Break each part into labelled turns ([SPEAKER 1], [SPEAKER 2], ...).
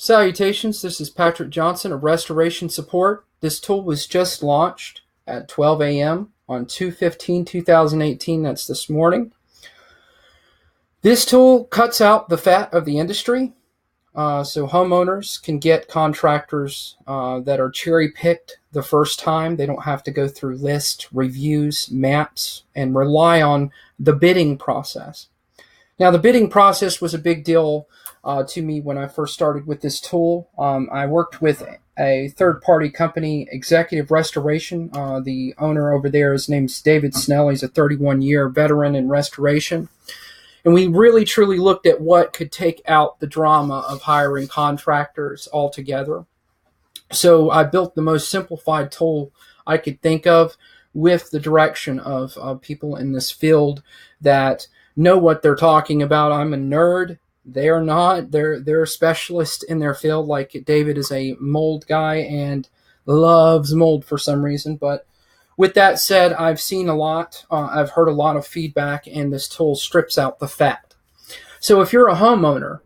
[SPEAKER 1] Salutations, this is Patrick Johnson of Restoration Support. This tool was just launched at 12 a.m. on 2/15/2018, that's this morning. This tool cuts out the fat of the industry, so homeowners can get contractors that are cherry-picked the first time. They don't have to go through lists, reviews, maps, and rely on the bidding process. Now, the bidding process was a big deal to me when I first started with this tool. I worked with a third-party company, Executive Restoration. The owner over there, his name's David Snell. He's a 31-year veteran in restoration. And we really, truly looked at what could take out the drama of hiring contractors altogether. So I built the most simplified tool I could think of with the direction of people in this field that know what they're talking about. I'm a nerd. They're not. They're a specialist in their field. Like David is a mold guy and loves mold for some reason. But with that said, I've seen a lot. I've heard a lot of feedback, and this tool strips out the fat. So if you're a homeowner,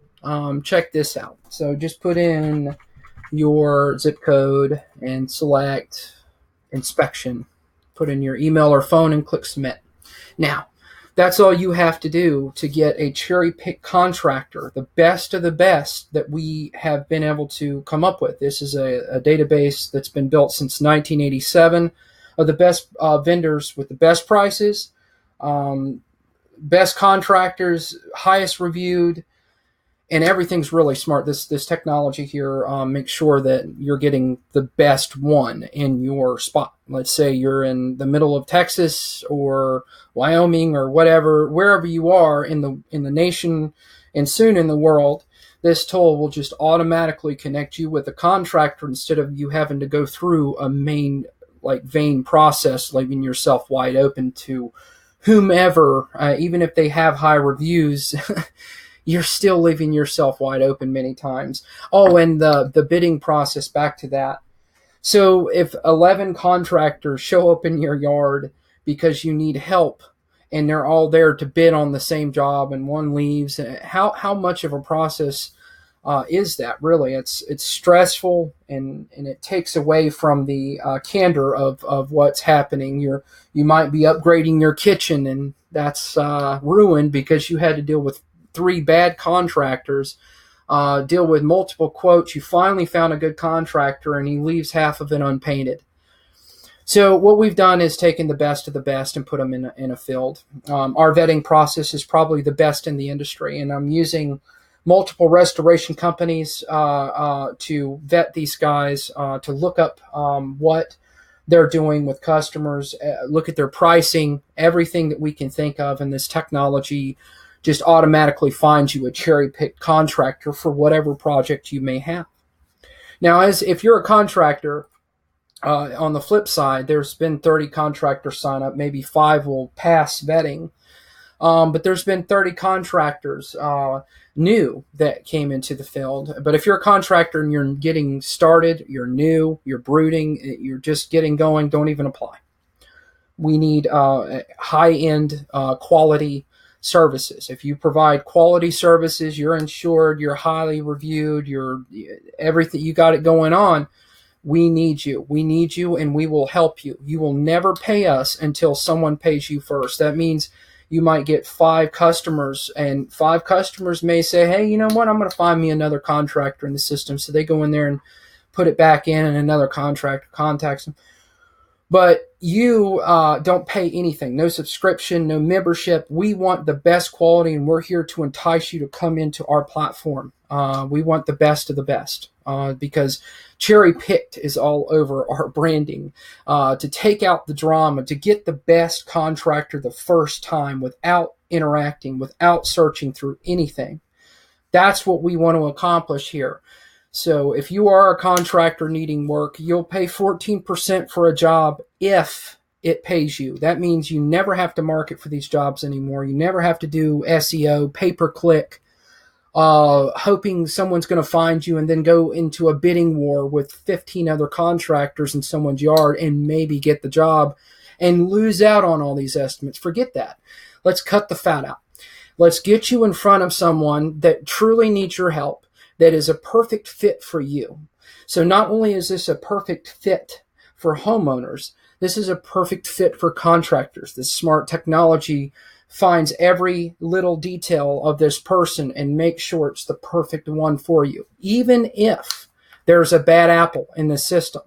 [SPEAKER 1] check this out. So just put in your zip code and select inspection. Put in your email or phone and click submit. Now, that's all you have to do to get a cherry-picked contractor, the best of the best that we have been able to come up with. This is a database that's been built since 1987 of the best vendors with the best prices, best contractors, highest reviewed, and everything's really smart. This technology here makes sure that you're getting the best one in your spot. Let's say you're in the middle of Texas or Wyoming or whatever, wherever you are in the nation and soon in the world. This tool will just automatically connect you with a contractor instead of you having to go through a vein process, leaving yourself wide open to whomever, even if they have high reviews. You're still leaving yourself wide open many times. Oh, and the bidding process, back to that. So if 11 contractors show up in your yard because you need help and they're all there to bid on the same job and one leaves, how much of a process is that really? It's stressful and it takes away from the candor of what's happening. You might be upgrading your kitchen and that's ruined because you had to deal with 3 bad contractors, deal with multiple quotes. You finally found a good contractor and he leaves half of it unpainted. So what we've done is taken the best of the best and put them in a field. Our vetting process is probably the best in the industry, and I'm using multiple restoration companies to vet these guys, to look up what they're doing with customers, look at their pricing, everything that we can think of, and this technology just automatically finds you a cherry-picked contractor for whatever project you may have. Now, if you're a contractor, on the flip side, there's been 30 contractors sign up. Maybe 5 will pass vetting. But there's been 30 contractors new that came into the field. But if you're a contractor and you're getting started, you're new, you're brooding, you're just getting going, don't even apply. We need high-end quality services. If you provide quality services, you're insured, you're highly reviewed, you're everything, you got it going on. We need you. We need you, and we will help you. You will never pay us until someone pays you first. That means you might get 5 customers, and 5 customers may say, hey, you know what? I'm going to find me another contractor in the system. So they go in there and put it back in, and another contractor contacts them. But you don't pay anything, no subscription, no membership. We want the best quality, and we're here to entice you to come into our platform. We want the best of the best because cherry-picked is all over our branding, to take out the drama, to get the best contractor the first time without interacting, without searching through anything. That's what we want to accomplish here. So if you are a contractor needing work, you'll pay 14% for a job if it pays you. That means you never have to market for these jobs anymore. You never have to do SEO, pay-per-click, hoping someone's going to find you and then go into a bidding war with 15 other contractors in someone's yard and maybe get the job and lose out on all these estimates. Forget that. Let's cut the fat out. Let's get you in front of someone that truly needs your help. that is a perfect fit for you. So not only is this a perfect fit for homeowners, this is a perfect fit for contractors. This smart technology finds every little detail of this person and makes sure it's the perfect one for you. Even if there's a bad apple in the system,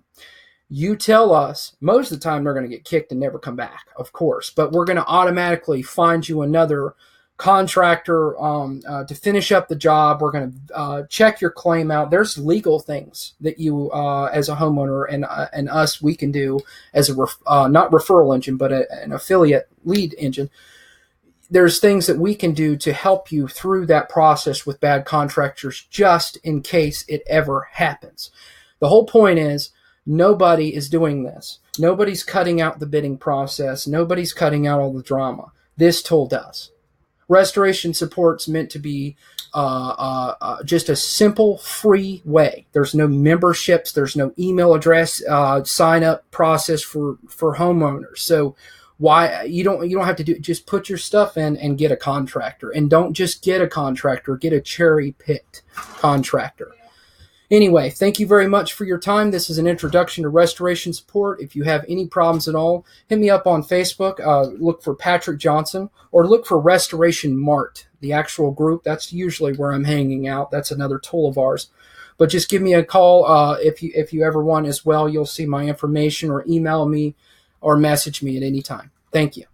[SPEAKER 1] you tell us. Most of the time they're going to get kicked and never come back, of course, but we're going to automatically find you another contractor to finish up the job. We're going to check your claim out. There's legal things that you, as a homeowner, and us, we can do as a not referral engine, but an affiliate lead engine. There's things that we can do to help you through that process with bad contractors, just in case it ever happens. The whole point is, nobody is doing this. Nobody's cutting out the bidding process. Nobody's cutting out all the drama. This tool does. Restoration support's meant to be just a simple, free way. There's no memberships. There's no email address sign up process for homeowners. So why you don't have to do it. Just put your stuff in and get a contractor. And don't just get a contractor. Get a cherry-picked contractor. Anyway, thank you very much for your time. This is an introduction to restoration support. If you have any problems at all, hit me up on Facebook. Look for Patrick Johnson, or look for Restoration Mart, the actual group. That's usually where I'm hanging out. That's another tool of ours. But just give me a call if you ever want as well. You'll see my information, or email me or message me at any time. Thank you.